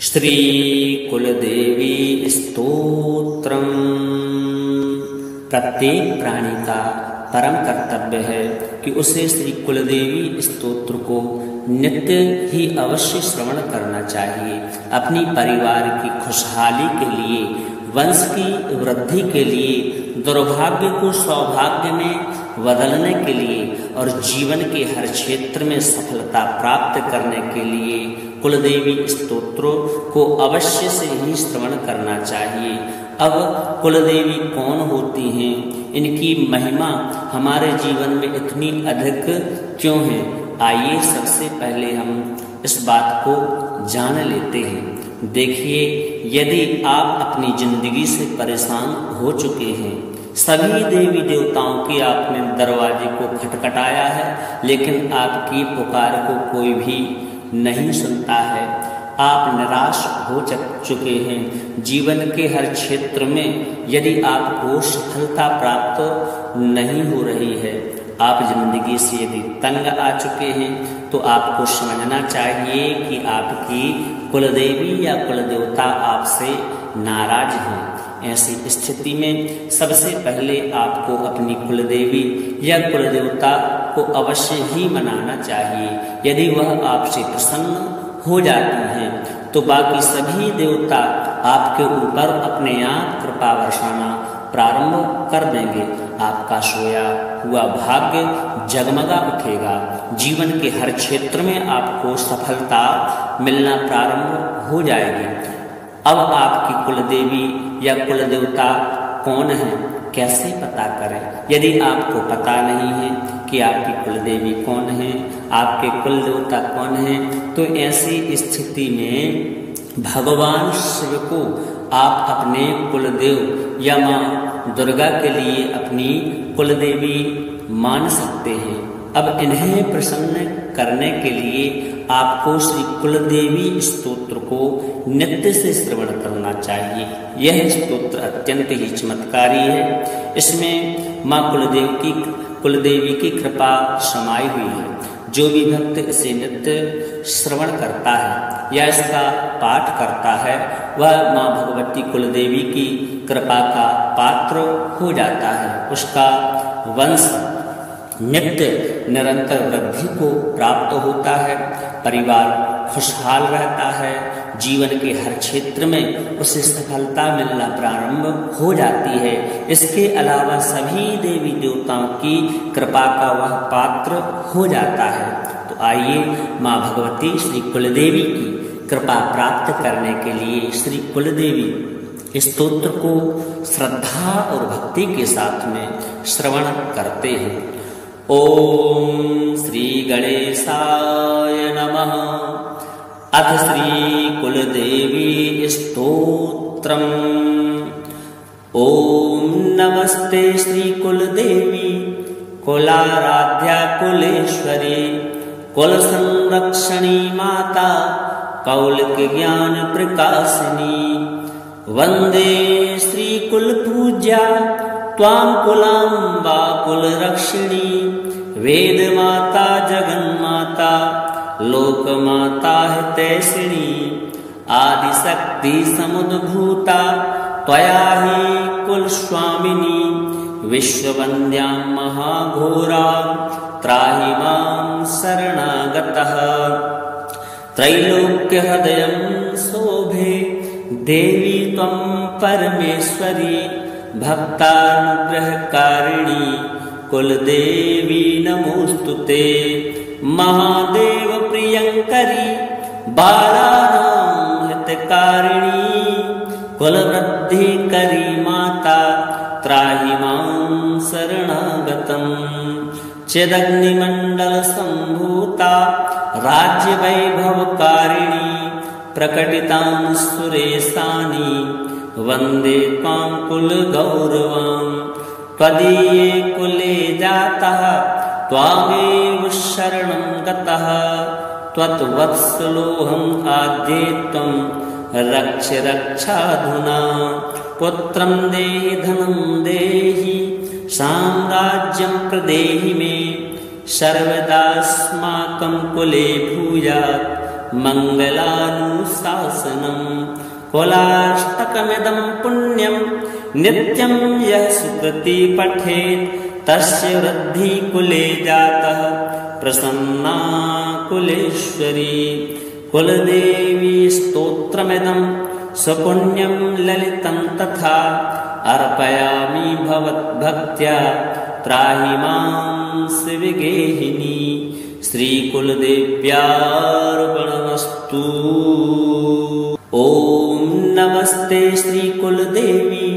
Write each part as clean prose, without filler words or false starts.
श्री कुलदेवी स्तोत्रम। प्रत्येक प्राणी का परम कर्तव्य है कि उसे श्री कुलदेवी स्तोत्र को नित्य ही अवश्य श्रवण करना चाहिए। अपनी परिवार की खुशहाली के लिए, वंश की वृद्धि के लिए, दुर्भाग्य को सौभाग्य में बदलने के लिए और जीवन के हर क्षेत्र में सफलता प्राप्त करने के लिए कुलदेवी स्तोत्रों को अवश्य से ही श्रवण करना चाहिए। अब कुलदेवी कौन होती हैं, इनकी महिमा हमारे जीवन में इतनी अधिक क्यों है? आइए सबसे पहले हम इस बात को जान लेते हैं। देखिए, यदि आप अपनी जिंदगी से परेशान हो चुके हैं, सभी देवी देवताओं के आपने दरवाजे को खटखटाया है, लेकिन आपकी पुकार को कोई भी नहीं सुनता है, आप निराश हो चुके हैं, जीवन के हर क्षेत्र में यदि आपको सफलता प्राप्त नहीं हो रही है, आप जिंदगी से यदि तंग आ चुके हैं, तो आपको समझना चाहिए कि आपकी कुलदेवी या कुलदेवता आपसे नाराज हैं। ऐसी स्थिति में सबसे पहले आपको अपनी कुलदेवी या कुलदेवता को अवश्य ही मनाना चाहिए। यदि वह आपसे प्रसन्न हो जाती हैं, तो बाकी सभी देवता आपके ऊपर अपने आप कृपा बरसाना प्रारंभ कर देंगे। आपका सोया हुआ भाग्य जगमगा उठेगा। जीवन के हर क्षेत्र में आपको सफलता मिलना प्रारंभ हो जाएगी। अब आपकी कुलदेवी या कुलदेवता कौन है, कैसे पता करें? यदि आपको पता नहीं है कि आपकी कुलदेवी कौन है, आपके कुलदेवता कौन है, तो ऐसी स्थिति में भगवान शिव को आप अपने कुलदेव या माँ दुर्गा के लिए अपनी कुलदेवी मान सकते हैं। अब इन्हें प्रसन्न करने के लिए आपको श्री कुलदेवी स्तोत्र को नित्य से श्रवण करना चाहिए। यह स्तोत्र अत्यंत ही चमत्कारी है। इसमें माँ कुलदेवी की कृपा समाई हुई है। जो भी भक्त इसे नित्य श्रवण करता है या इसका पाठ करता है, वह माँ भगवती कुलदेवी की कृपा का पात्र हो जाता है। उसका वंश नित्य निरंतर वृद्धि को प्राप्त होता है, परिवार खुशहाल रहता है, जीवन के हर क्षेत्र में उसे सफलता मिलना प्रारंभ हो जाती है। इसके अलावा सभी देवी देवताओं की कृपा का वह पात्र हो जाता है। तो आइए माँ भगवती श्री कुलदेवी की कृपा प्राप्त करने के लिए श्री कुलदेवी स्तोत्र को श्रद्धा और भक्ति के साथ में श्रवण करते हैं। ओम श्री गणेशाय नमः। अथ श्री कुलदेवी स्तोत्रम्। ओम नमस्ते श्री कुलदेवी कुलाराध्या कुलेश्वरी कुल संरक्षणी माता कौलिक ज्ञान प्रकाशिनी। वंदे श्री कुल पूज्या त्वां कुलाम्बा कुल रक्षिणी। वेद माता जगन्माता लोक माता हितैषिणी। आदिशक्ति समुद्भूता त्वया हि कुल स्वामिनी। विश्ववन्द्या महाघोरा त्राहि मां शरणागतः। त्रैलोक्य हृदयं शोभे देवी त्वं परमेश्वरी। भक्तानुग्रहकारिणी कुलदेवी नमोस्तुते। महादेव प्रियंकरी बालानां हितकारिणी। कुलवृद्धिकरी माता त्राहि मां शरणागतम्। चिदग्निमण्डल सम्भूता राज्य वैभवकारिणी। प्रकटितां सुरेशानि वन्दे त्वां कुलगौरवां। त्वदीये कुले जातः त्वामेव शरणं गतः। त्वद्वत्सलोऽहम् आद्ये त्वं रक्ष रक्षाधुना। पुत्रं देहि धनं देहि साम्राज्यं प्रदेहि मे। सर्वदास्माकं कुले भूयात् मङ्गलानुशासनम् कुलाष्टकमिदं पुण्यं नित्यं यः सुकृति पठेत् तस्य वृद्धि कुले जातः प्रसन्ना कुलेश्वरी। कुलदेवी स्तोत्रमिदं सुपुण्यं ललितं तथा अर्पयामि भवद्भक्त्या त्राहि मां शिवगेहिनी। श्रीकुलदेव्यार्पणमस्तु। ॐ नमस्ते श्रीकुलदेवी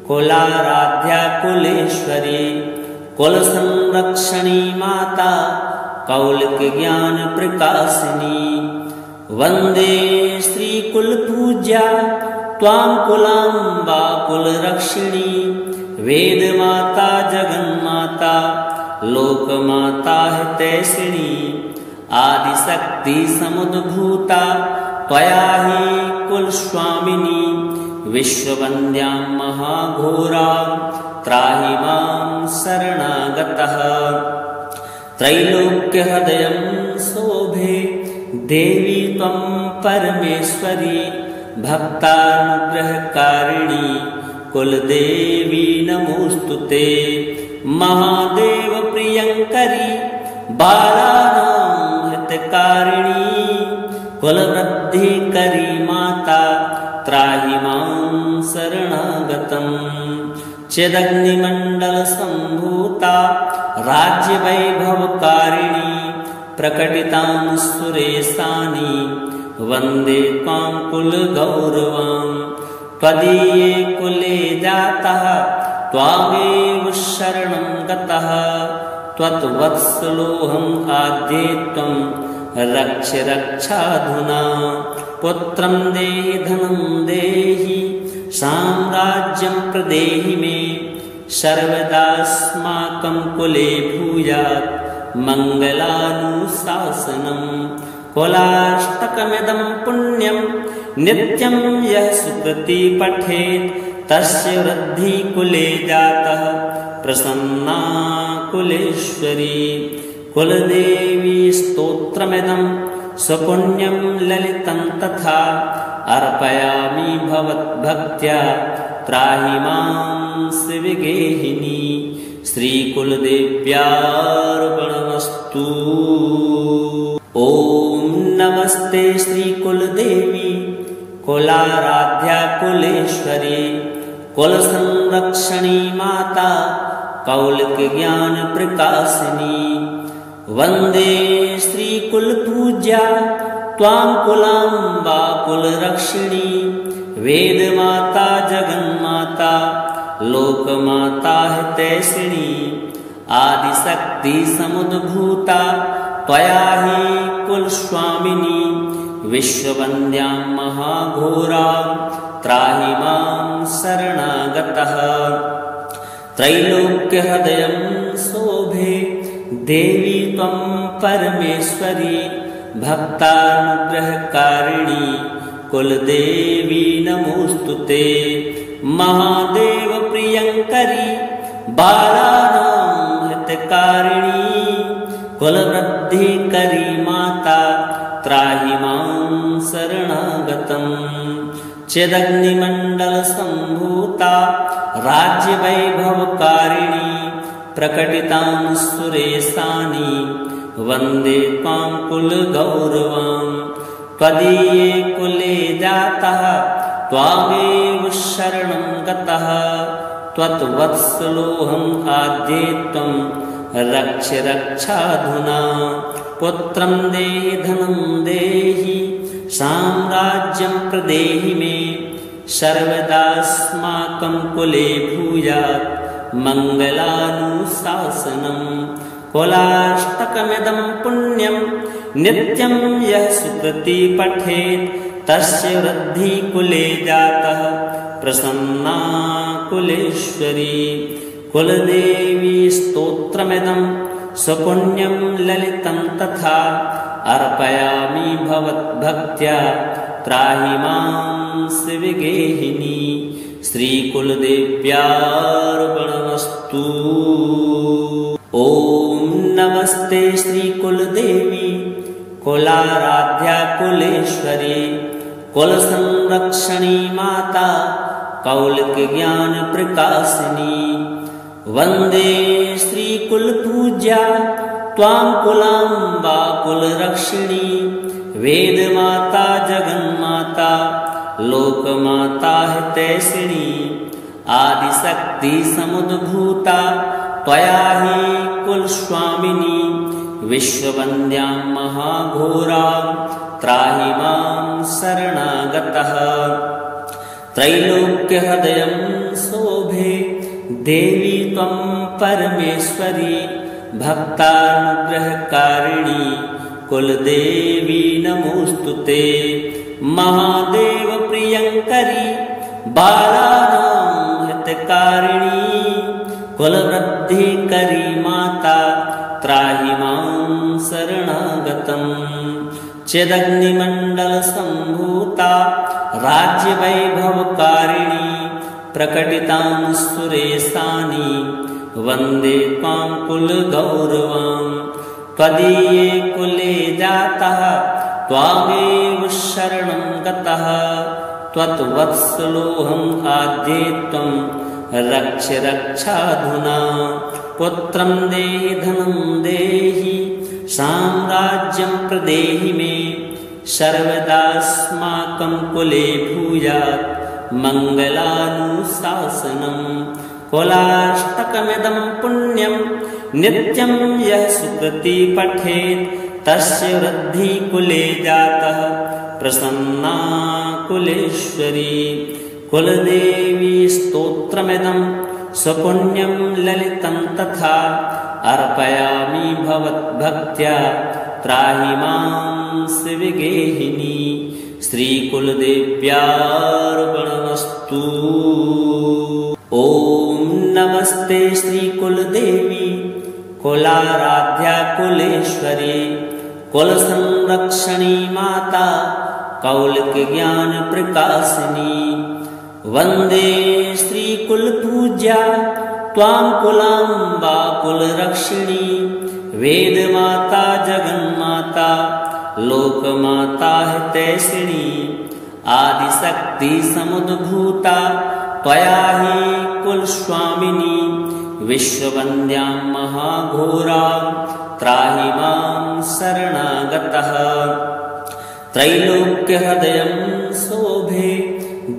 कुलाराध्या कुलेश्वरी कुलसंरक्षणी माता कौलिकज्ञानप्रकाशिनी। वन्दे श्रीकुलपूज्या त्वां कुलाम्बा कुलरक्षिणी। वेदमाता जगन्माता लोकमाता हितैषिणी। आदिशक्ति समुद्भूता त्वया हि कुलस्वामिनी। विश्ववन्द्यां महाघोरां त्राहि मां शरणागतः। त्रैलोक्यहृदयं शोभे देवी त्वं परमेश्वरी। भक्तानुग्रहकारिणी कुलदेवी नमोऽस्तुते। महादेव प्रियंकरी बालानां हितकारिणी। कुलवृद्धिकरी माता त्राहि मां शरणागतम्। चिदग्निमण्डलसम्भूता राज्यवैभवकारिणी प्रकटितां सुरेशानि। वन्दे त्वां कुलगौरवां। त्वदीये कुले जातः त्वामेव शरणं गतः। त्वद्वत्सलोऽहम् आद्ये त्वं रक्ष रक्षाधुना। पुत्रं देहि धनं देहि साम्राज्यं प्रदेहि मे। सर्वदास्माकं कुले भूयात् मङ्गलानुशासनम्। कुलाष्टकमिदं पुण्यं नित्यं यः सुकृति पठेत् तस्य वृद्धि कुले जातः प्रसन्ना कुलेश्वरी। कुलदेवी स्तोत्रमिदं सुपुण्यं ललितं तथा अर्पयामि भवद्भक्त्या त्राहि मां शिवगेहिनी। श्रीकुलदेव्यार्पणमस्तु। ॐ नमस्ते श्रीकुलदेवी कुलाराध्या कुलेश्वरी कुलसंरक्षणी माता कौलिकज्ञानप्रकाशिनी। वन्दे श्रीकुलपूज्या त्वां कुलाम्बा कुलरक्षिणी। वेदमाता जगन्माता लोकमाता हितैषिणी। आदिशक्ति समुद्भूता त्वया हि कुलस्वामिनी। विश्ववन्द्यां महाघोरां त्राहि मां शरणागतः। त्रैलोक्यहृदयं शोभे देवी त्वं परमेश्वरी। भक्तानुग्रहकारिणी कुलदेवी नमोऽस्तुते। महादेव प्रियंकरी बालानां हितकारिणी। कुलवृद्धिकरी माता त्राहि मां शरणागतम्। चिदग्निमण्डलसम्भूता राज्यवैभवकारिणी प्रकटितां सुरेशानि। वन्दे त्वां कुलगौरवां। त्वदीये कुले जातः त्वामेव शरणं गतः। त्वद्वत्सलोऽहम् आद्ये त्वं रक्ष रक्षाधुना। पुत्रं देहि धनं देहि साम्राज्यं प्रदेहि मे। सर्वदास्माकं कुले भूयात् मङ्गलानुशासनम्। कुलाष्टकमिदं पुण्यं नित्यं यः सुकृति पठेत् तस्य वृद्धि कुले जातः प्रसन्ना कुलेश्वरी। कुलदेवी स्तोत्रमिदं सुपुण्यं ललितं तथा अर्पयामि भवद्भक्त्या त्राहि मां शिवगेहिनी। श्रीकुलदेव्यार्पणमस्तु। ॐ नमस्ते श्रीकुलदेवी कुलाराध्या कुलेश्वरी कुलसंरक्षणी माता कौलिकज्ञान प्रकाशिनी वंदे श्री कुलपूज्या त्वां कुलाम्बा कुलरक्षिणी वेदमाता जगन्माता लोकमाता हितैषिणी आदिशक्ति समुद्भूता त्वया हि कुलस्वामिनी विश्ववन्द्यां महाघोरां त्राहि मां शरणागतः त्रैलोक्यहृदयं शोभे देवी त्वं परमेश्वरी भक्तानुग्रहकारिणी कुलदेवी नमोस्तुते महादेव प्रियंकरी बालानां हितकारिणी कुलवृद्धिकरी माता त्राहि मां शरणागतम् चिदग्निमण्डलसम्भूता राज्यवैभवकारिणी प्रकटितां सुरेशानि वन्दे त्वां कुलगौरवां त्वदीये कुले जातः त्वामेव शरणं गतः त्वत्वत्सलोऽहम् आद्ये त्वं रक्ष रक्षाधुना पुत्रं देहि धनं देहि साम्राज्यं प्रदेहि मे सर्वदास्माकं कुले भूयात् मङ्गलानुशासनम् कुलाष्टकमिदं पुण्यं नित्यं यः सुकृति पठेत् तस्य वृद्धिः कुले जातः प्रसन्ना कुलेश्वरी कुलदेवी स्तोत्रमिदं सुपुण्यं ललितं तथा अर्पयामि भवद्भक्त्या त्राहि मां शिवगेहिनी श्रीकुलदेव्यार्पणमस्तु। ॐ नमस्ते श्रीकुलदेवी कुलाराध्या कुलेश्वरी कुलसंरक्षणी माता कौलिकज्ञान प्रकाशिनी वन्दे श्रीकुलपूज्या त्वां कुलाम्बा कुलरक्षिणी वेदमाता जगन्माता लोकमाता हितैषिणी आदिशक्ति समुद्भूता त्वया हि कुलस्वामिनी विश्ववन्द्यां महाघोरां त्राहि मां शरणागतः त्रैलोक्यहृदयं शोभे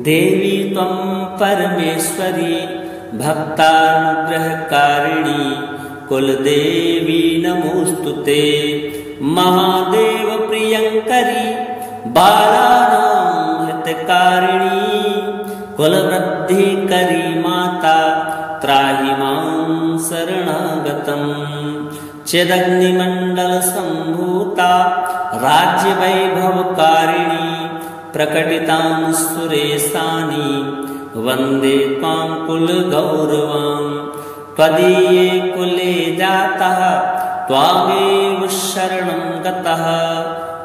देवी त्वं परमेश्वरी भक्तानुग्रहकारिणी कुलदेवी नमोस्तुते महादेव प्रियंकरी बालानां हितकारिणी कुलवृद्धिकरी माता त्राहि मां शरणागतम् चिदग्निमण्डलसम्भूता राज्यवैभवकारिणी प्रकटितां सुरेशानि वन्दे त्वां कुलगौरवां त्वदीये कुले जातः त्वामेव शरणं गतः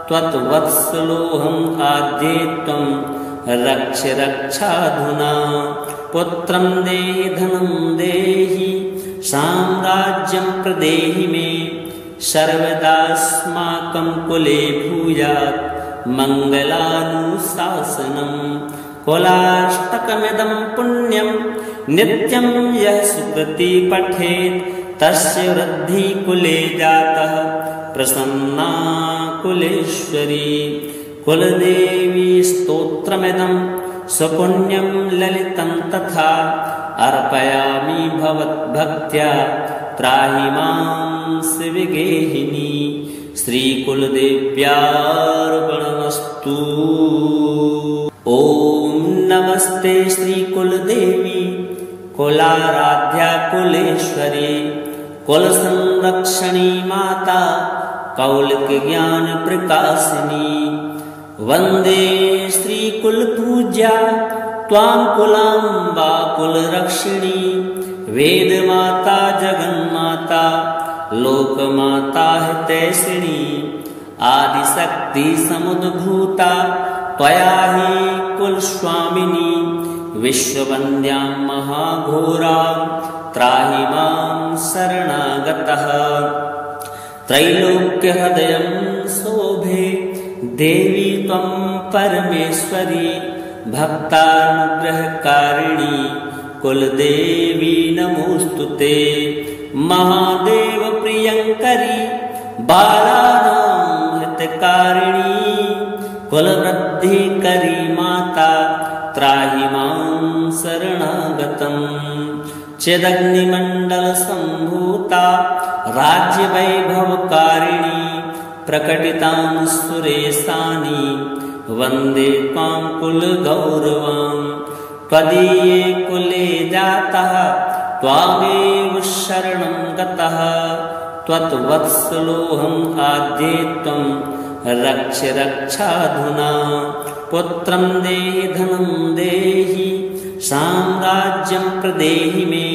त्वत्वत्सलोऽहम् आद्ये त्वं रक्ष रक्षाधुना पुत्रं देहि धनं देहि साम्राज्यं प्रदेहि मे सर्वदास्माकं कुले भूयात् मङ्गलानुशासनम् कुलाष्टकमिदं पुण्यं नित्यं यः सुकृति पठेत् तस्य वृद्धिः कुले जातः प्रसन्ना कुलेश्वरी कुलदेवी स्तोत्रमिदं सुपुण्यं ललितं तथा अर्पयामि भवद्भक्त्या त्राहि मां शिवगेहिनी श्रीकुलदेव्यार्पणमस्तु। ॐ नमस्ते श्रीकुलदेवी कुलाराध्या कुलेश्वरी कुलसंरक्षणी माता कौलिकज्ञान प्रकाशिनी वन्दे श्रीकुलपूज्या त्वां कुलाम्बा कुलरक्षिणी वेदमाता जगन्माता लोकमाता हितैषिणी आदिशक्ति समुद्भूता त्वया हि कुलस्वामिनी विश्ववन्द्यां महाघोरां त्राहि मां शरणागतः त्रैलोक्यहृदयं शोभे शोभे देवी त्वं परमेश्वरी भक्तानुग्रहकारिणी कुलदेवी नमोस्तुते। महादेव प्रियंकरी बालानां हितकारिणी कुलवृद्धिकरी माता त्राहि मां शरणागतम्। चिदग्निमण्डलसम्भूता राज्यवैभवकारिणी प्रकटितां सुरेशानि वन्दे त्वां कुलगौरवाम्। त्वदीये कुले जातः त्वामेव शरणं गतः त्वद्वत्सलोऽहम् आद्ये त्वं रक्ष रक्षाधुना। पुत्रं देहि धनं देहि साम्राज्यं प्रदेहि मे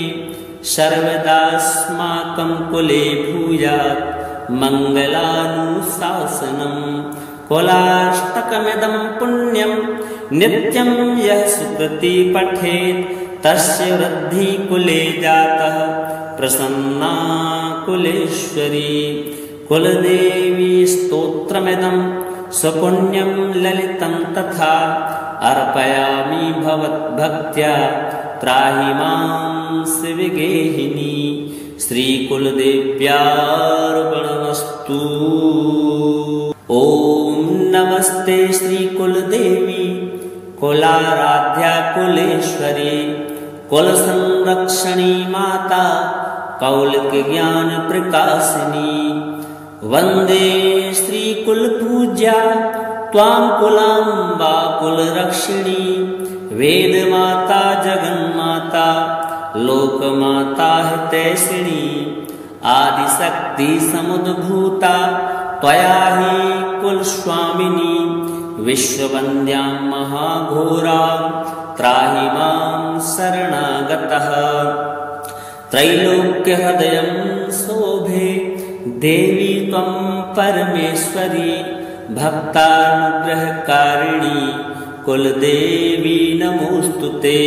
सर्वदास्माकं कुले भूयात् मङ्गलानुशासनम्। कुलाष्टकमिदं पुण्यं नित्यं यः सुकृति पठेत् तस्य वृद्धि कुले जातः प्रसन्ना कुलेश्वरी। कुलदेवी स्तोत्रमिदं स्वपुण्यं ललितं तथा अर्पयामि भवद्भक्त्या त्राहि मां शिवगेहिनी। श्रीकुलदेव्यार्पणमस्तु। ॐ नमस्ते श्रीकुलदेवी कुलाराध्या कुलेश्वरी कुलसंरक्षणी माता कौलिकज्ञानप्रकाशिनी। वन्दे श्रीकुलपूज्या त्वां कुलाम्बा कुलरक्षिणी वेदमाता जगन्माता लोकमाता हितैषिणी। आदिशक्ति समुद्भूता त्वया हि कुलस्वामिनी विश्ववन्द्यां महाघोरां त्राहि मां शरणागतः। त्रैलोक्यहृदयं शोभे देवी त्वं परमेश्वरी भक्तानुग्रहकारिणी कुलदेवी नमोस्तुते।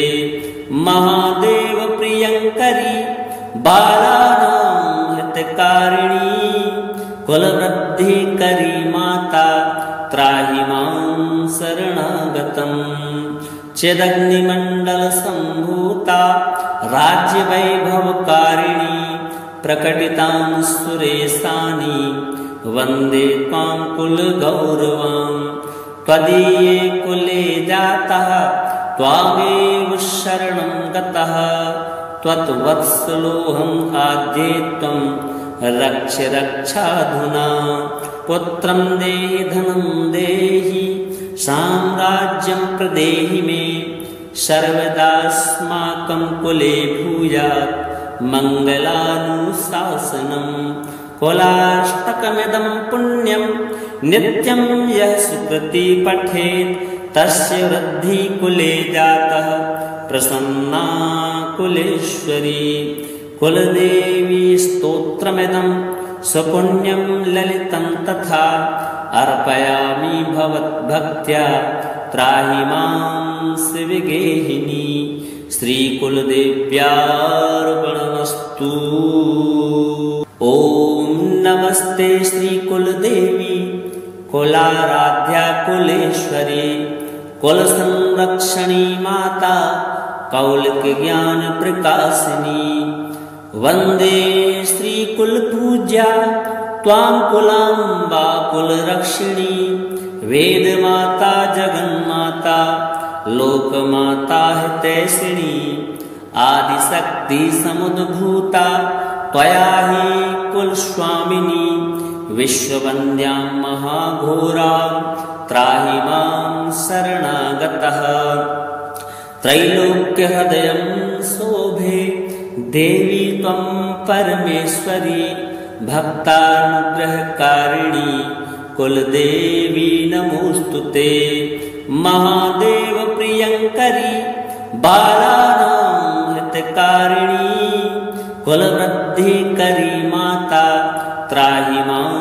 महादेव प्रियंकरी बालानां हितकारिणी कुलवृद्धिकरी माता त्राहि मां शरणागतम्। चिदग्निमण्डलसम्भूता राज्यवैभवकारिणी प्रकटितां सुरेशानि वन्दे त्वां कुलगौरवाम्। त्वदीये कुले जातः त्वामेव शरणं गतः त्वद्वत्सलोऽहम् आद्ये त्वं रक्ष रक्षाधुना। पुत्रं देहि धनं देहि साम्राज्यं प्रदेहि मे सर्वदास्माकं कुले भूयात् मङ्गलानुशासनम्। कुलाष्टकमिदं पुण्यं नित्यं यः सुकृति पठेत् तस्य वृद्धि कुले जातः प्रसन्ना कुलेश्वरी। कुलदेवी स्तोत्रमिदं स्वपुण्यं ललितं तथा अर्पयामि भवद्भक्त्या त्राहि मां शिवगेहिनी। श्रीकुलदेव्यार्पणमस्तु। ॐ नमस्ते श्रीकुलदेवी कुलाराध्या कुलेश्वरी कुलसंरक्षणी माता कौलिकज्ञानप्रकाशिनी। वन्दे श्रीकुलपूज्या त्वां कुलाम्बा कुलरक्षिणी वेदमाता जगन्माता लोकमाता हितैषिणी। आदिशक्ति समुद्भूता त्वया हि कुलस्वामिनी विश्ववन्द्यां महाघोरां त्राहि मां शरणागतः। त्रैलोक्यहृदयं शोभे देवी त्वं परमेश्वरी भक्तानुग्रहकारिणी कुलदेवी नमोस्तुते। महादेव प्रियंकरी बालानां हितकारिणी कुलवृद्धिकरी माता त्राहि मां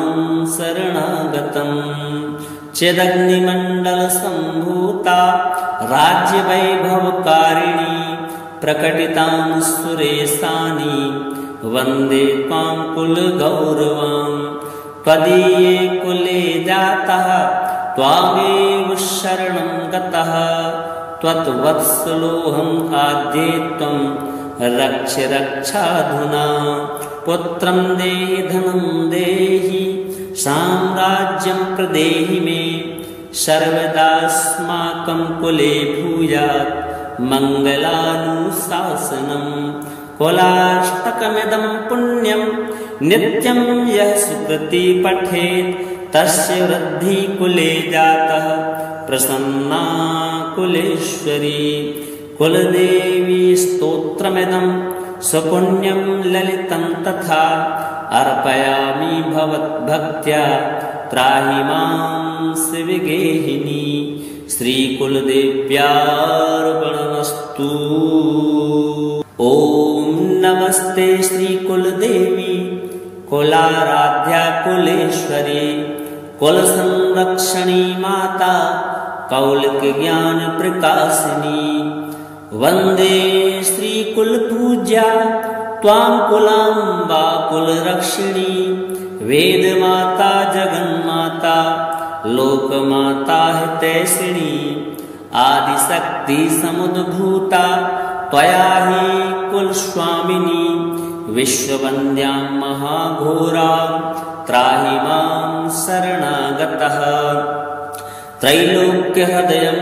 शरणागतम्। चिदग्निमण्डलसम्भूता राज्यवैभवकारिणी प्रकटितां सुरेशानि वन्दे त्वां कुलगौरवाम्। त्वदीये कुले जातः त्वामेव शरणं गतः त्वत्वत्सलोऽहम् आद्ये त्वं रक्ष रक्षाधुना पुत्रं देहि धनं देहि साम्राज्यं प्रदेहि मे सर्वदास्माकं कुले भूयात् मङ्गलानुशासनम् कुलाष्टकमिदं पुण्यं नित्यं यः सुकृति पठेत् तस्य वृद्धि कुले जातः प्रसन्ना कुलेश्वरी कुलदेवी स्तोत्रमिदं सुपुण्यं ललितं तथा अर्पयामि भवद्भक्त्या त्राहि मां शिवगेहिनी श्रीकुलदेव्यार्पणमस्तु। ॐ नमस्ते श्रीकुलदेवी कुलाराध्या कुलेश्वरी कुलसंरक्षणी माता कौलिकज्ञान प्रकाशिनी वन्दे श्रीकुलपूज्या त्वां कुलाम्बा कुलरक्षिणी वेदमाता जगन्माता लोकमाता हितैषिणी आदिशक्ति समुद्भूता त्वया हि कुलस्वामिनी विश्ववन्द्यां महाघोरां त्राहि मां शरणागतः त्रैलोक्यहृदयं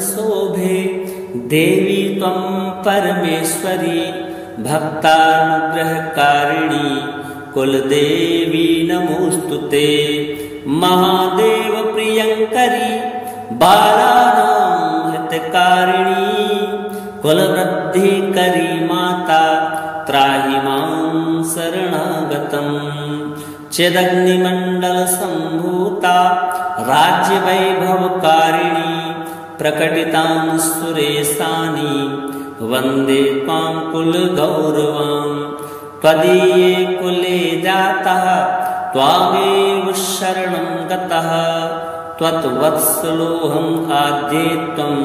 शोभे देवी त्वं परमेश्वरी भक्तानुग्रहकारिणी कुलदेवी नमोस्तुते महादेव प्रियंकरी बालानां हितकारिणी कुलवृद्धिकरी माता त्राहि मां शरणागतम् चिदग्निमण्डलसम्भूता राज्यवैभवकारिणी प्रकटितां सुरेशानि वन्दे त्वां कुलगौरवां त्वदीये कुले जातः त्वामेव शरणं गतः त्वत्वत्सलोऽहम् आद्ये त्वं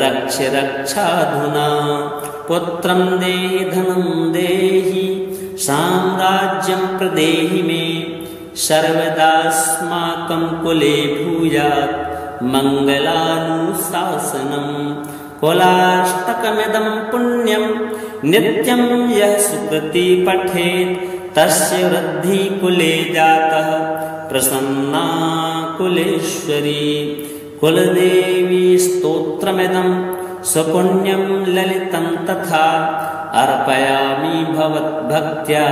रक्ष रक्षाधुना पुत्रं देहि धनं देहि साम्राज्यं प्रदेहि मे सर्वदास्माकं कुले भूयात् मङ्गलानुशासनम् कुलाष्टकमिदं पुण्यं नित्यं यः सुकृति पठेत् तस्य वृद्धि कुले जातः प्रसन्ना कुलेश्वरी कुलदेवी स्तोत्रमिदं सुपुण्यं ललितं तथा अर्पयामि भवद्भक्त्या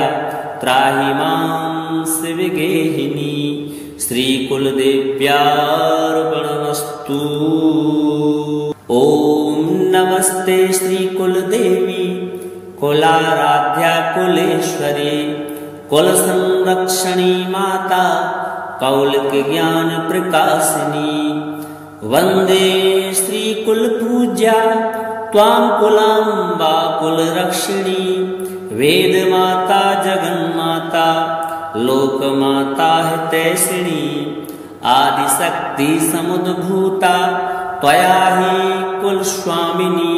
त्राहि मां शिवगेहिनी श्रीकुलदेव्यार्पणमस्तु। ॐ नमस्ते श्रीकुलदेवी कुलाराध्या कुलेश्वरी कुलसंरक्षणी माता कौलिकज्ञान प्रकाशिनी वन्दे श्रीकुलपूज्या त्वां कुलाम्बा कुलरक्षिणी वेदमाता जगन्माता लोकमाता हितैषिणी आदिशक्ति समुद्भूता त्वया हि कुलस्वामिनी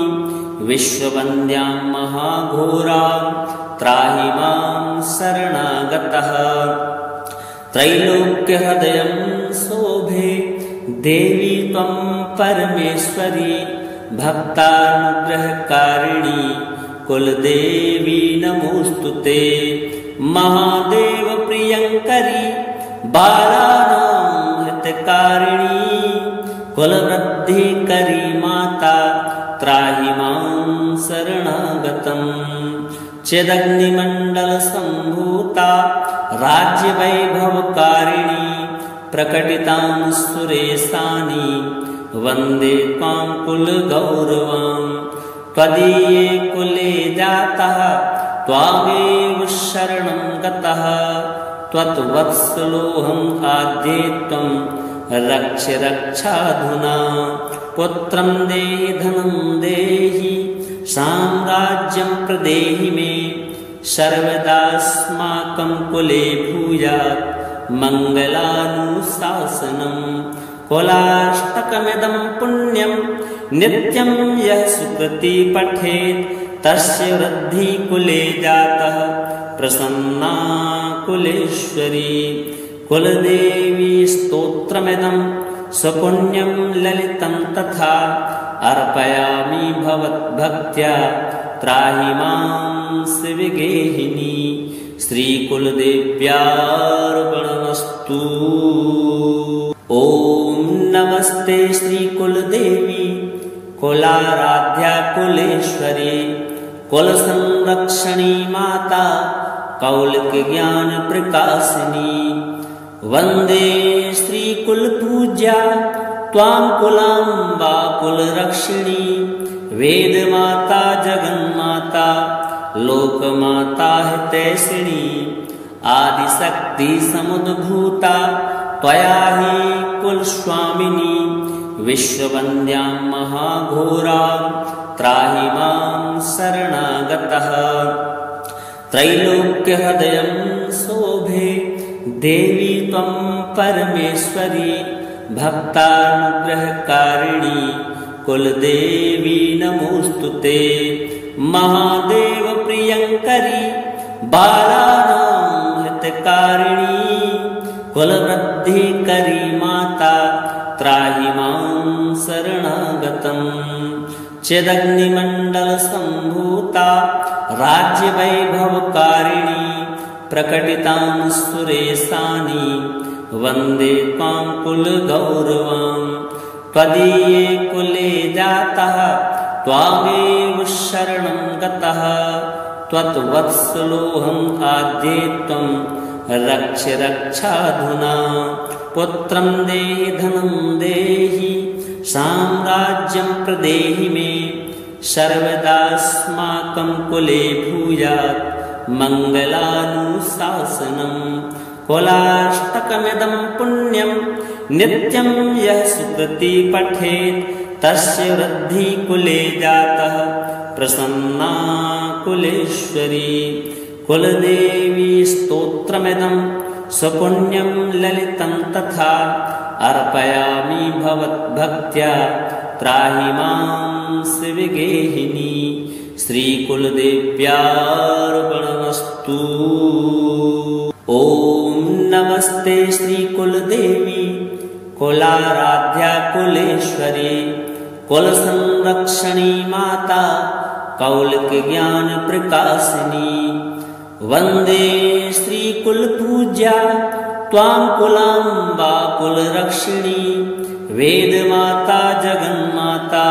विश्ववन्द्यां महाघोरां त्राहि मां शरणागतः त्रैलोक्यहृदयं शोभे देवी त्वं परमेश्वरी भक्तानुग्रहकारिणी कुलदेवी नमोस्तुते महादेव प्रियंकरी बालानां हितकारिणी कुलवृद्धिकरी माता त्राहि मां शरणागतम् चिदग्निमण्डलसम्भूता राज्यवैभवकारिणी प्रकटितां सुरेशानि वन्दे त्वां कुलगौरवां त्वदीये कुले जातः त्वामेव शरणं गतः त्वत्वत्सलोऽहम् आद्ये त्वं रक्ष रक्षाधुना पुत्रं देहि धनं देहि साम्राज्यं प्रदेहि मे सर्वदास्माकं कुले भूयात् मङ्गलानुशासनम् कुलाष्टकमिदं पुण्यं नित्यं यः सुकृति पठेत् तस्य वृद्धि कुले जातः प्रसन्ना कुलेश्वरी कुलदेवी स्तोत्रमिदं स्वपुण्यं ललितं तथा अर्पयामि भवद्भक्त्या त्राहि मां शिवगेहिनी श्रीकुलदेव्यार्पणमस्तु। ॐ नमस्ते श्रीकुलदेवी कुलाराध्या कुलेश्वरी कुलसंरक्षणी माता कौलिकज्ञानप्रकाशिनी वन्दे श्रीकुलपूज्या त्वां कुलाम्बा कुलरक्षिणी वेदमाता जगन्माता लोकमाता हितैषिणी आदिशक्ति समुद्भूता त्वया हि कुलस्वामिनी विश्ववन्द्यां महाघोरां त्राहि मां शरणागतः। त्रैलोक्यहृदयं शोभे देवी त्वं परमेश्वरी भक्तानुग्रहकारिणी कुलदेवी नमोऽस्तुते। महादेव प्रियङ्करी बालानां हितकारिणी कुलवृद्धिकरी माता त्राहि मां शरणागतम्। चिदग्निमण्डलसम्भूता राज्यवैभवकारिणी प्रकटितां सुरेशानि वन्दे त्वां कुलगौरवां। त्वदीये कुले जातः त्वामेव शरणं गतः त्वत्वत्सलोऽहम् आद्ये त्वं रक्ष रक्षाधुना। पुत्रं देहि धनं देहि साम्राज्यं प्रदेहि मे सर्वदास्माकं कुले भूयात् मङ्गलानुशासनम्। कुलाष्टकमिदं पुण्यं नित्यं यः सुकृति पठेत् तस्य वृद्धिः कुले जातः प्रसन्ना कुलेश्वरी। कुलदेवी स्तोत्रमिदं स्वपुण्यं ललितं तथा अर्पयामि भवद्भक्त्या त्राहि मां शिवगेहिनी श्रीकुलदेव्यार्पणमस्तु। ॐ नमस्ते श्रीकुलदेवी कुलाराध्या कुलेश्वरी कुलसंरक्षणी माता कौलिकज्ञानप्रकाशिनी वन्दे श्रीकुलपूज्या त्वां कुलाम्बा कुलरक्षिणी वेदमाता जगन्माता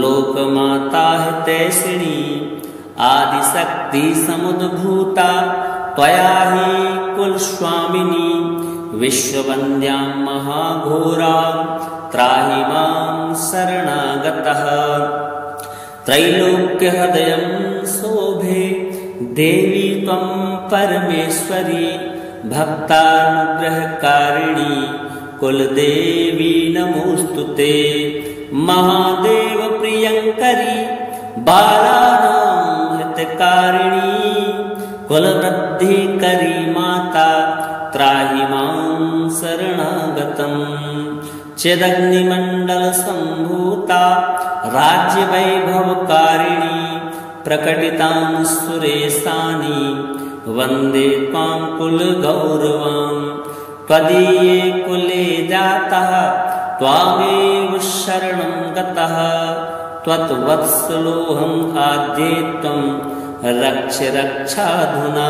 लोकमाता हितैषिणी आदिशक्ति समुद्भूता त्वया हि कुलस्वामिनी विश्ववन्द्यां महाघोरां त्राहि मां शरणागतः। त्रैलोक्यहृदयं शोभे देवी त्वं परमेश्वरी भक्तानुग्रहकारिणी कुलदेवी नमोऽस्तुते। महादेव प्रियङ्करी बालानां हितकारिणी कुलवृद्धिकरी माता त्राहि मां शरणागतम्। चिदग्निमण्डलसम्भूता राज्यवैभवकारिणी प्रकटितां सुरेशानि वन्दे त्वां कुलगौरवां। त्वदीये कुले जातः त्वामेव शरणं गतः त्वत्वत्सलोऽहम् आद्ये त्वं रक्ष रक्षाधुना।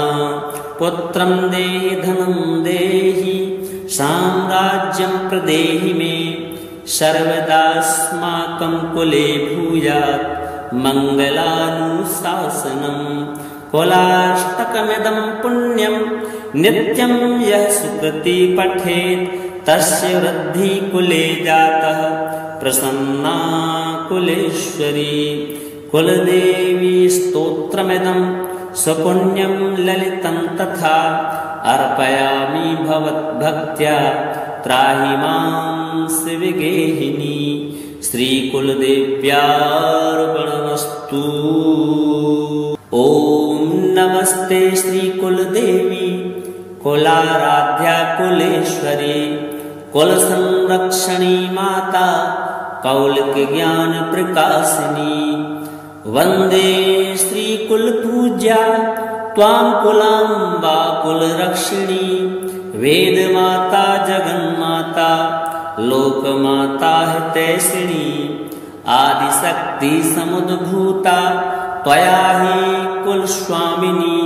पुत्रं देहि धनं देहि साम्राज्यं प्रदेहि मे सर्वदास्माकं कुले भूयात् मङ्गलानुशासनम्। कुलाष्टकमिदं पुण्यं नित्यं यः सुकृति पठेत् तस्य वृद्धिः कुले जातः प्रसन्ना कुलेश्वरी। कुलदेवी स्तोत्रमिदं स्वपुण्यं ललितं तथा अर्पयामि भवद्भक्त्या त्राहि मां शिवगेहिनी श्रीकुलदेव्यार्पणमस्तु। ॐ नमस्ते श्रीकुलदेवी कुलाराध्या कुलेश्वरी कुलसंरक्षणी माता कौलिकज्ञानप्रकाशिनी वन्दे श्रीकुलपूज्या त्वां कुलाम्बा कुलरक्षिणी वेदमाता जगन्माता लोकमाता हितैषिणी आदिशक्ति समुद्भूता त्वया हि कुलस्वामिनी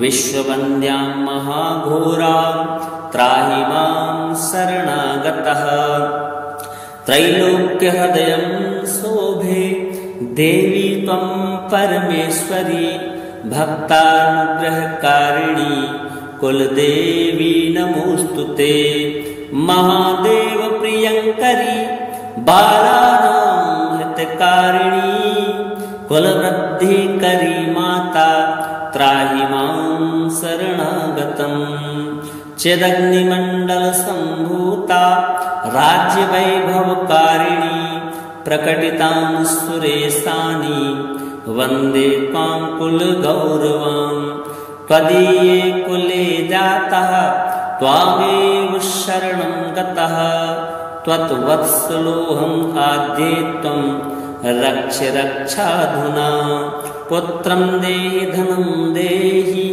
विश्ववन्द्यां महाघोरा त्राहि मां शरणागतः त्रैलोक्यहृदयं शोभे देवी त्वं परमेश्वरी भक्तानुग्रहकारिणी कुलदेवी नमोस्तुते महादेव प्रियंकरी बालानां हितकारिणी कुलवृद्धिकरी माता त्राहि मां शरणागतम् चिदग्निमण्डलसम्भूता राज्यवैभवकारिणी प्रकटितां सुरेशानि वन्दे त्वां कुलगौरवां त्वदीये कुले जातः त्वामेव शरणं गतः त्वत्वत्सलोऽहम् आद्ये त्वं रक्ष रक्षाधुना पुत्रं देहि धनं देहि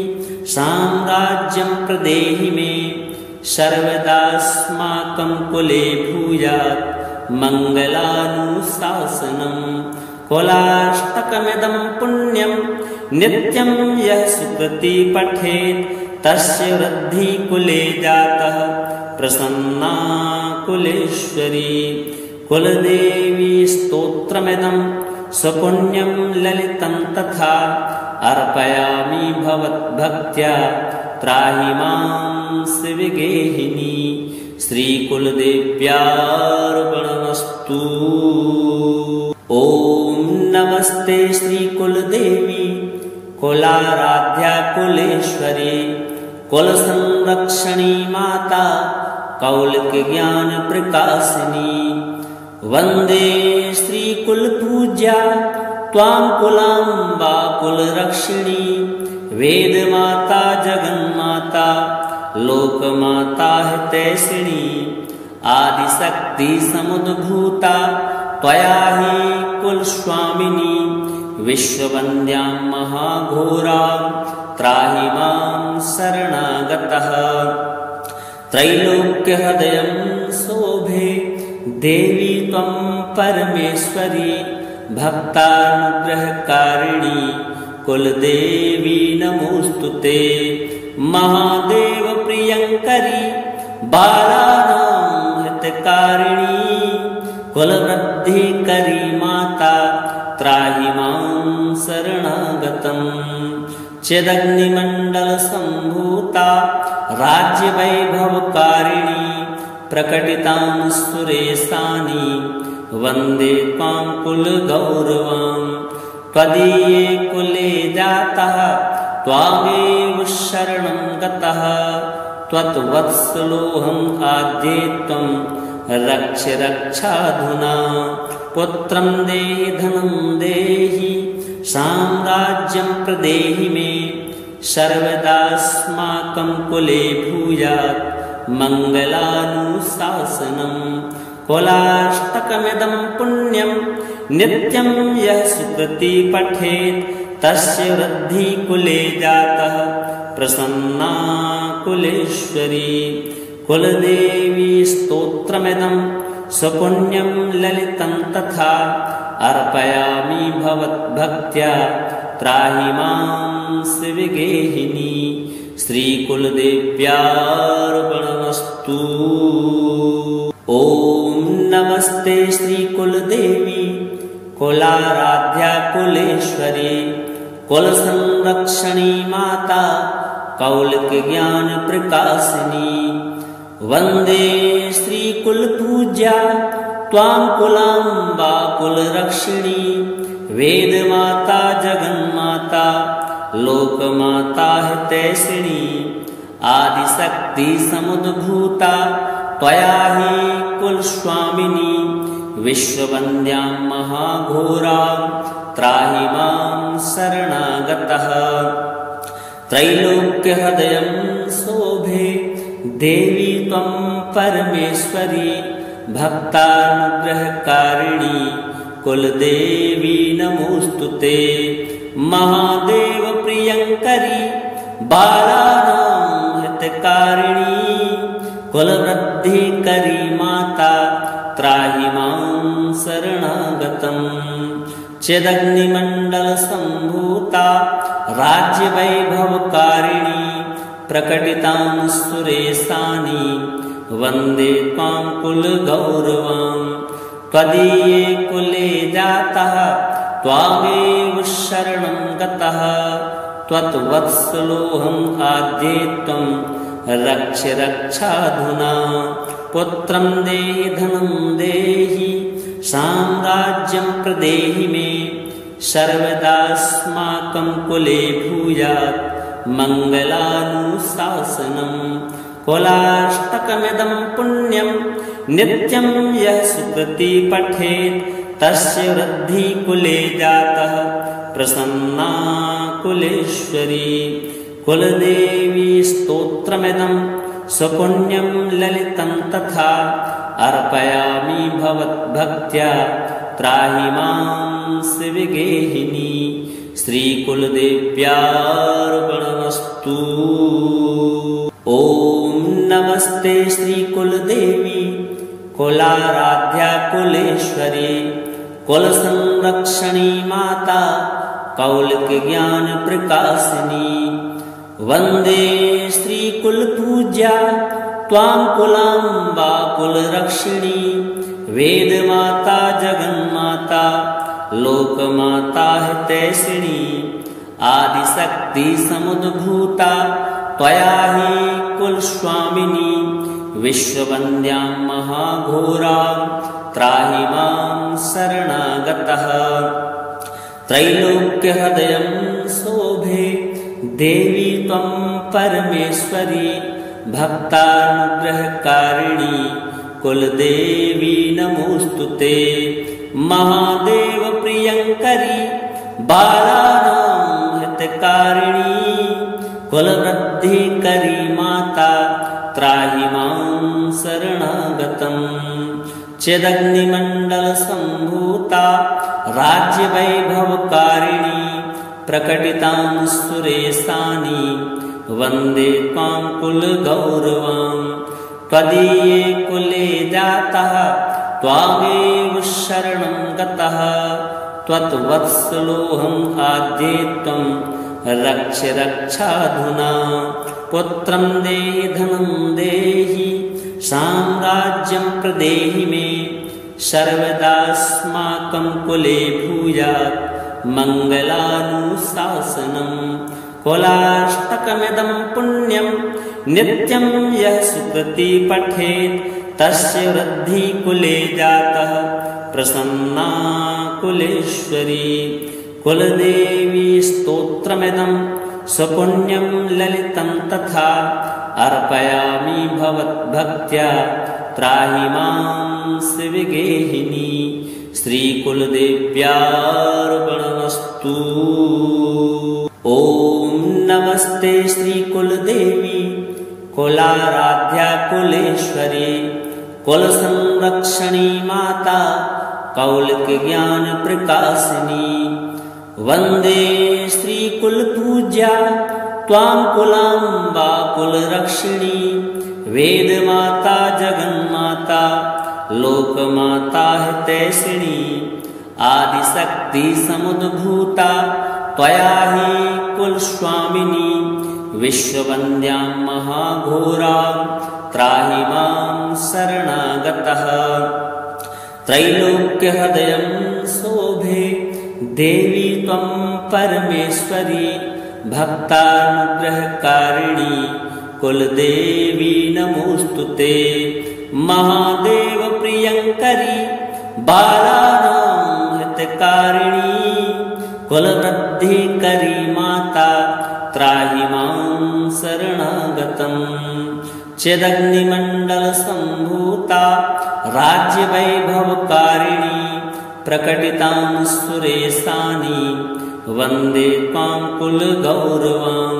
साम्राज्यं प्रदेहि मे सर्वदास्माकं कुले भूयात् मङ्गलानुशासनम् कुलाष्टकमिदं पुण्यं नित्यं यः सुकृति पठेत् तस्य वृद्धि कुले जातः प्रसन्ना कुलेश्वरी कुलदेवी स्तोत्रमिदं स्वपुण्यं ललितं तथा अर्पयामि भवद्भक्त्या त्राहि मां शिवगेहिनी श्रीकुलदेव्यार्पणमस्तु। ॐ नमस्ते श्रीकुलदेवी कुलाराध्या कुलेश्वरी कुलसंरक्षणी माता कौलिकज्ञानप्रकाशिनी वन्दे श्रीकुलपूज्या त्वां कुलाम्बा कुलरक्षिणी वेदमाता जगन्माता लोकमाता हितैषिणी आदिशक्ति समुद्भूता त्वया हि कुलस्वामिनी विश्ववन्द्यां महाघोरा त्राहि मां शरणागतः त्रैलोक्यहृदयं शोभे देवी त्वं परमेश्वरी भक्तानुग्रहकारिणी कुलदेवी नमोस्तुते महादेव प्रियंकरी बालानां हितकारिणी कुलवृद्धिकरी माता त्राहि मां शरणागतम् चिदग्निमण्डलसम्भूता राज्यवैभवकारिणी प्रकटितां सुरेशानि वन्दे त्वां कुलगौरवां त्वदीये कुले जातः त्वामेव शरणं गतः त्वत्वत्सलोऽहम् आद्ये त्वं रक्ष रक्षाधुना पुत्रं देहि धनं देहि साम्राज्यं प्रदेहि मे सर्वदास्माकं कुले भूयात् मङ्गलानुशासनम् कुलाष्टकमिदं पुण्यं नित्यं यः सुकृति पठेत् तस्य वृद्धि कुले जातः प्रसन्ना कुलेश्वरी कुलदेवी स्तोत्रमिदं स्वपुण्यं ललितं तथा अर्पयामि भवद्भक्त्या त्राहि मां शिवगेहिनी श्रीकुलदेव्यार्पणमस्तु। ॐ नमस्ते श्रीकुलदेवी कुलाराध्या कुलेश्वरी कुलसंरक्षणी माता कौलिकज्ञानप्रकाशिनी वन्दे श्रीकुलपूज्या त्वां कुलाम्बा कुलरक्षिणी वेदमाता जगन्माता लोकमाता हितैषिणी आदिशक्ति समुद्भूता त्वया हि कुलस्वामिनी विश्ववन्द्यां महाघोरा त्राहि मां शरणागतः त्रैलोक्यहृदयं शोभे देवी त्वं परमेश्वरी भक्तानुग्रहकारिणी कुलदेवी नमोस्तुते महादेव प्रियंकरी बालानां हित हितकारिणी कुलवृद्धिकरी माता त्राहि मां शरणागतम् चिदग्निमण्डलसम्भूता राज्यवैभवकारिणी प्रकटितां सुरेशानि वन्दे त्वां कुलगौरवां त्वदीये कुले जातः त्वामेव शरणं गतः त्वत्वत्सलोऽहम् आद्ये त्वं रक्ष रक्षाधुना पुत्रं देहि धनं देहि साम्राज्यं प्रदेहि मे सर्वदास्माकं कुले भूयात् मङ्गलानुशासनम् कुलाष्टकमिदं पुण्यं नित्यं यः सुकृति पठेत् तस्य वृद्धि कुले जातः प्रसन्ना कुलेश्वरी कुलदेवी स्तोत्रमिदं सुपुण्यं ललितं तथा अर्पयामि भवद्भक्त्या त्राहि मां शिवगेहिनी श्रीकुलदेव्यार्पणमस्तु। ॐ नमस्ते श्रीकुलदेवी कुलाराध्या कुलेश्वरी कुलसंरक्षणी माता कौलिकज्ञानप्रकाशिनी वन्दे श्रीकुलपूज्या त्वां कुलाम्बा कुलरक्षिणी वेदमाता जगन्माता लोकमाता हितैषिणी आदिशक्ति समुद्भूता त्वया हि कुलस्वामिनी विश्ववन्द्यां महाघोरां त्राहि मां शरणागतः त्रैलोक्यहृदयं शोभे देवी त्वं परमेश्वरी भक्तानुग्रहकारिणी कुलदेवी नमोऽस्तुते महादेव प्रियङ्करी बालानां हितकारिणी कुलवृद्धिकरी माता त्राहि मां शरणागतम् चिदग्निमण्डलसम्भूता राज्यवैभवकारिणी प्रकटितां सुरेशानि वन्दे त्वां कुलगौरवां त्वदीये कुले जातः त्वामेव शरणं गतः त्वत्वत्सलोऽहम् आद्ये त्वं रक्ष रक्षाधुना पुत्रं देहि धनं देहि साम्राज्यं प्रदेहि मे सर्वदास्माकं कुले भूयात् मङ्गलानुशासनम् कुलाष्टकमिदं पुण्यं नित्यं यः सुकृति पठेत् तस्य वृद्धि कुले जातः प्रसन्ना कुलेश्वरी कुलदेवी स्तोत्रमिदं सुपुण्यं ललितं तथा अर्पयामि भवद्भक्त्या त्राहि मां शिवगेहिनी श्रीकुलदेव्यार्पणमस्तु। ॐ नमस्ते श्रीकुलदेवी कुलाराध्या कुलेश्वरी कुलसंरक्षणी माता कौलिकज्ञानप्रकाशिनी वन्दे श्रीकुलपूज्या त्वां कुलाम्बा कुलरक्षिणी वेदमाता जगन्माता लोकमाता हितैषिणी आदिशक्ति समुद्भूता त्वया हि कुलस्वामिनी विश्ववन्द्यां महाघोरां त्राहि मां शरणागतः त्रैलोक्यहृदयं शोभे देवी त्वं परमेश्वरी भक्तानुग्रहकारिणी कुलदेवी नमोऽस्तुते महादेव प्रियङ्करी बालानां हितकारिणी कुलवृद्धिकरी माता त्राहि मां शरणागतम् चिदग्निमण्डलसम्भूता राज्यवैभवकारिणी प्रकटितां सुरेशानि वन्दे त्वां कुलगौरवां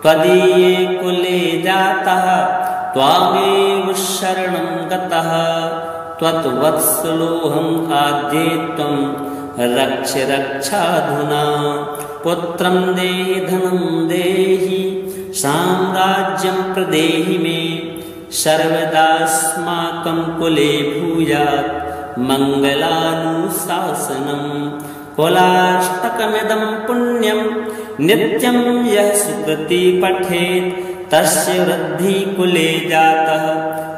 त्वदीये कुले जातः त्वामेव शरणं गतः त्वत्वत्सलोऽहम् आद्ये त्वं रक्ष रक्षाधुना पुत्रं देहि धनं देहि साम्राज्यं प्रदेहि मे सर्वदास्माकं कुले भूयात् मङ्गलानुशासनम् कुलाष्टकमिदं पुण्यं नित्यं यः सुकृति पठेत् तस्य वृद्धि कुले जातः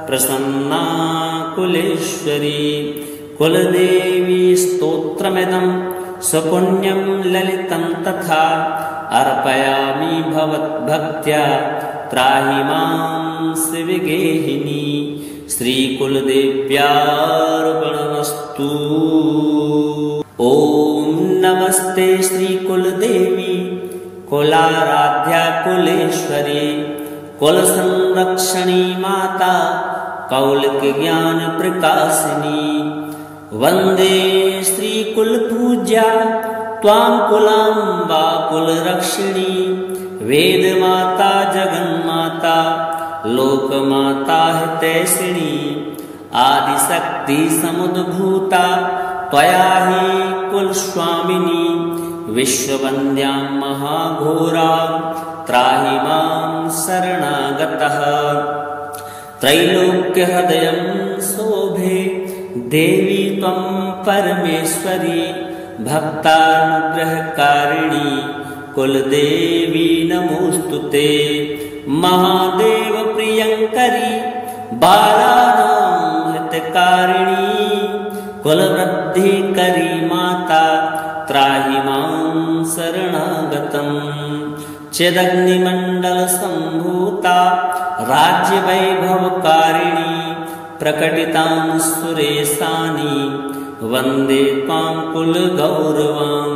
प्रसन्ना कुलेश्वरी कुलदेवी स्तोत्रमिदं सुपुण्यं ललितं तथा अर्पयामि भवद्भक्त्या त्राहि मां शिवगेहिनी श्रीकुलदेव्यार्पणमस्तु। ॐ नमस्ते श्रीकुलदेवी कुलाराध्या कुलेश्वरी कुलसंरक्षणी माता कौलिकज्ञानप्रकाशिनी वन्दे श्रीकुलपूज्या त्वां कुलाम्बा कुलरक्षिणी वेदमाता जगन्माता लोकमाता हितैषिणी आदिशक्ति समुद्भूता त्वया हि कुलस्वामिनी विश्ववन्द्यां महाघोरा त्राहि मां शरणागतः त्रैलोक्यहृदयं शोभे देवी त्वं परमेश्वरी भक्तानुग्रहकारिणी कुलदेवी नमोस्तुते महादेव प्रियंकरी बालानां हितकारिणी कुलवृद्धिकरी माता त्राहि मां शरणागतम् चिदग्निमण्डलसम्भूता राज्यवैभवकारिणी प्रकटितां सुरेशानि वन्दे त्वां कुलगौरवां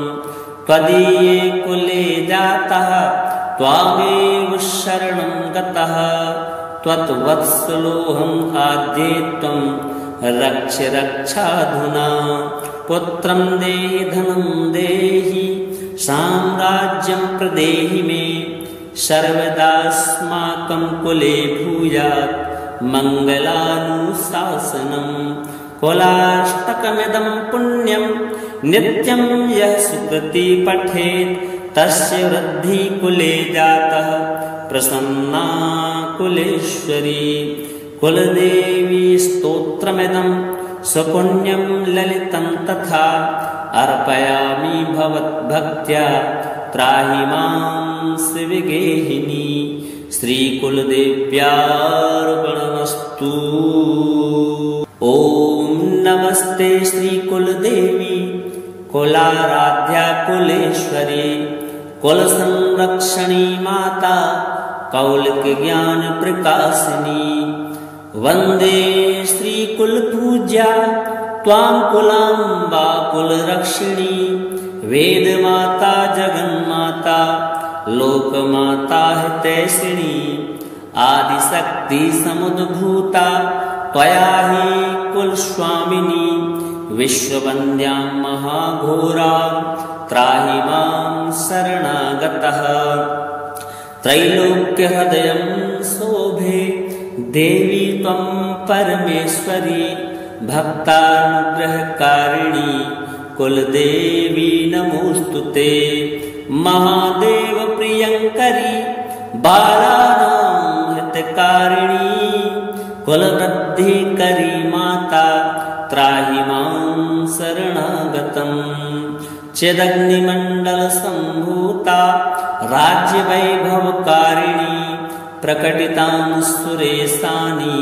त्वदीये कुले जातः त्वामेव शरणं गतः त्वत्वत्सलोऽहम् आद्ये त्वं रक्ष रक्षाधुना पुत्रं देहि धनं देहि साम्राज्यं प्रदेहि मे सर्वदास्माकं कुले भूयात् मङ्गलानुशासनम् कुलाष्टकमिदं पुण्यं नित्यं यः सुकृति पठेत् तस्य वृद्धि कुले जातः प्रसन्ना कुलेश्वरी कुलदेवी स्तोत्रमिदं सुपुण्यं ललितं तथा अर्पयामि भवद्भक्त्या त्राहि मां शिवगेहिनी श्रीकुलदेव्यार्पणमस्तु। ॐ नमस्ते श्रीकुलदेवी कुलाराध्या कुलेश्वरी कुलसंरक्षणी माता कौलिकज्ञानप्रकाशिनी वन्दे श्रीकुलपूज्या त्वां कुलाम्बा कुलरक्षिणी वेदमाता जगन्माता लोकमाता हितैषिणी आदिशक्ति समुद्भूता त्वया हि कुलस्वामिनी विश्ववन्द्यां महाघोरा त्राहि मां शरणागतः त्रैलोक्यहृदयं शोभे देवी त्वं परमेश्वरी भक्तानुग्रहकारिणी कुलदेवी नमोस्तुते महादेव प्रियंकरी बालानां हितकारिणी कुलवृद्धिकरी माता त्राहि मां शरणागतम् चिदग्निमण्डलसम्भूता राज्यवैभवकारिणी प्रकटितां सुरेशानि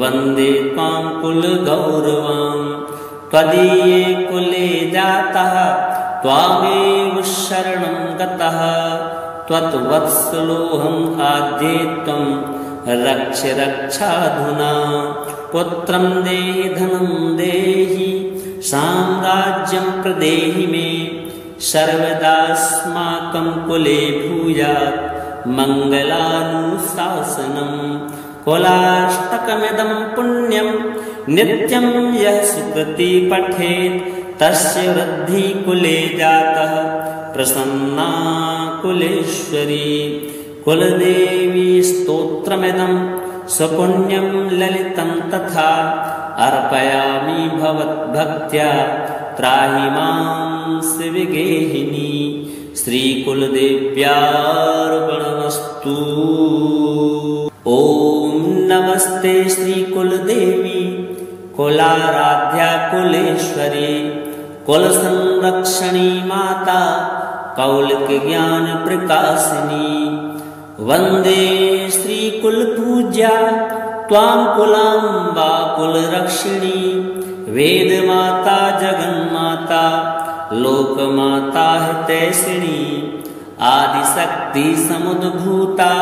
वन्दे त्वां कुलगौरवां त्वदीये कुले जातः त्वामेव शरणं गतः त्वत्वत्सलोऽहम् आद्ये त्वं रक्ष रक्षाधुना पुत्रं देहि धनं देहि साम्राज्यं प्रदेहि मे सर्वदास्माकं कुले भूयात् मङ्गलानुशासनम् कुलाष्टकमिदं पुण्यं नित्यं यः सुकृति पठेत् तस्य वृद्धि कुले जातः प्रसन्ना कुलेश्वरी कुलदेवी स्तोत्रमिदं सुपुण्यं ललितं तथा अर्पयामि भवद्भक्त्या त्राहि मां शिवगेहिनी श्रीकुलदेव्यार्पणमस्तु। अर्पणमस्तु। ओम नमस्ते श्री कुलदेवी कुलाराध्या कुलेश्वरी कुल संरक्षणी माता कौलिक ज्ञान प्रकाशिनी। वंदे श्री कुल पूज्या त्वां कुलाम्बा कुलरक्षिणी। वेद माता जगन्माता लोकमाता हितैषिणी। आदिशक्ति समुद्भूता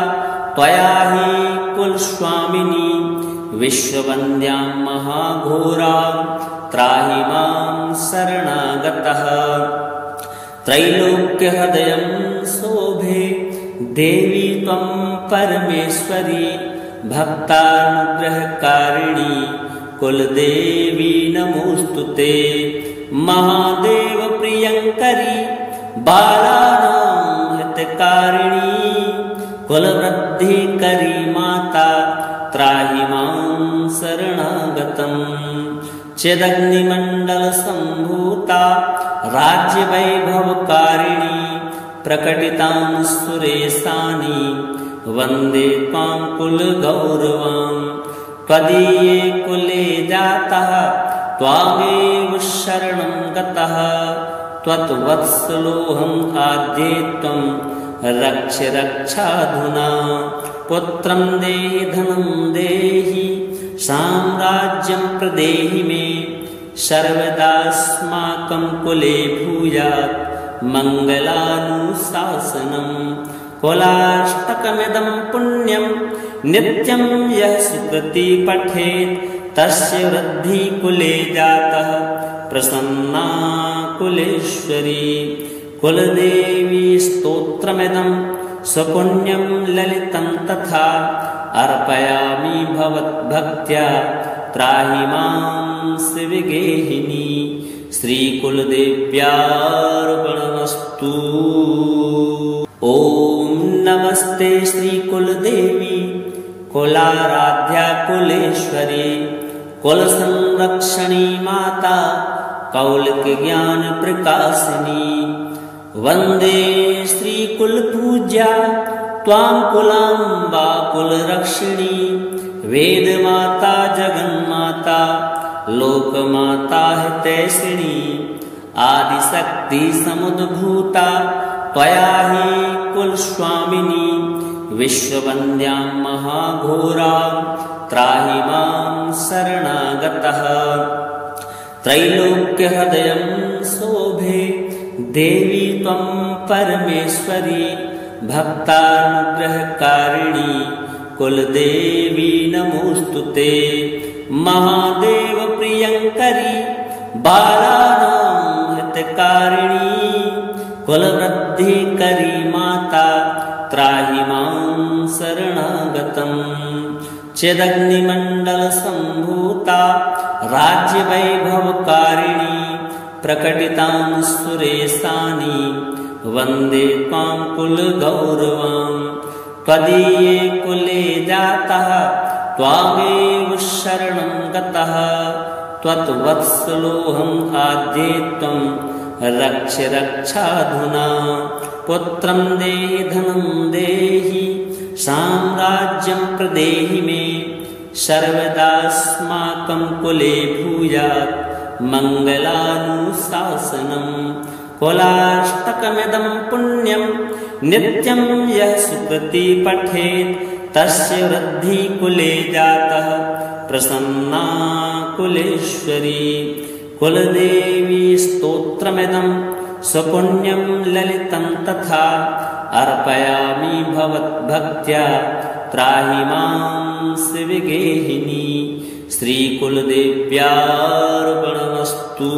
त्वया हि कुलस्वामिनी। विश्ववन्द्यां महाघोरां त्राहि मां शरणागतः। त्रैलोक्यहृदयं शोभे देवी त्वं परमेश्वरी। भक्तानुग्रहकारिणी कुलदेवी नमोस्तुते। महादेव प्रियंकरी बालानां हितकारिणी। कुलवृद्धिकरी माता त्राहि मां शरणागतम्। चिदग्निमण्डलसम्भूता राज्यवैभवकारिणी। प्रकटितां सुरेशानि वन्दे त्वां कुलगौरवां। त्वदीये कुले जातः त्वामेव शरणं गतः। त्वत्वत्सलोऽहम् आद्ये त्वं रक्ष रक्षाधुना। पुत्रं देहि धनं देहि साम्राज्यं प्रदेहि मे। सर्वदास्माकं कुले भूयात् मङ्गलानुशासनम्। कुलाष्टकमिदं पुण्यं नित्यं यः सुकृति पठेत् तस्य वृद्धि कुले जातः प्रसन्ना कुलेश्वरी। कुलदेवी स्तोत्रमिदं स्वपुण्यं ललितं तथा। अर्पयामि भवद्भक्त्या त्राहि मां शिवगेहिनी। श्रीकुलदेव्यार्पणमस्तु। ओम नमस्ते श्री कुलदेवी कुलाराध्या कुलेश्वरी कुल संरक्षणी माता कौलिक ज्ञान प्रकाशिनी। वंदे श्री कुल पूज्या त्वां कुलाम्बा कुलरक्षिणी। वेद माता जगन्माता लोकमाता हितैषिणी। आदिशक्ति समुद्भूता त्वया हि कुलस्वामिनी। विश्ववन्द्यां महाघोरां त्राहि मां शरणागतः। त्रैलोक्यहृदयं शोभे देवी त्वं परमेश्वरी। भक्तानुग्रहकारिणी कुलदेवी नमोस्तुते। महादेव प्रियंकरी बालानां हितकारिणी। कुलवृद्धिकरी माता त्राहि मां शरणागतम्। चिदग्निमण्डलसम्भूता राज्यवैभवकारिणी। प्रकटितां सुरेशानि वन्दे त्वां कुलगौरवां। त्वदीये कुले जातः त्वामेव शरणं गतः। त्वत्वत्सलोऽहम् आद्ये त्वं रक्ष रक्षाधुना। पुत्रं देहि धनं देहि साम्राज्यं प्रदेहि मे। सर्वदास्माकं कुले भूयात् मङ्गलानुशासनम्। कुलाष्टकमिदं पुण्यं नित्यं यः सुकृति पठेत् तस्य वृद्धि कुले जातः प्रसन्ना कुलेश्वरी। कुलदेवी स्तोत्रमिदं स्वपुण्यं ललितं तथा। अर्पयामि भवद्भक्त्या त्राहि मां शिवगेहिनी। श्रीकुलदेव्यार्पणमस्तु।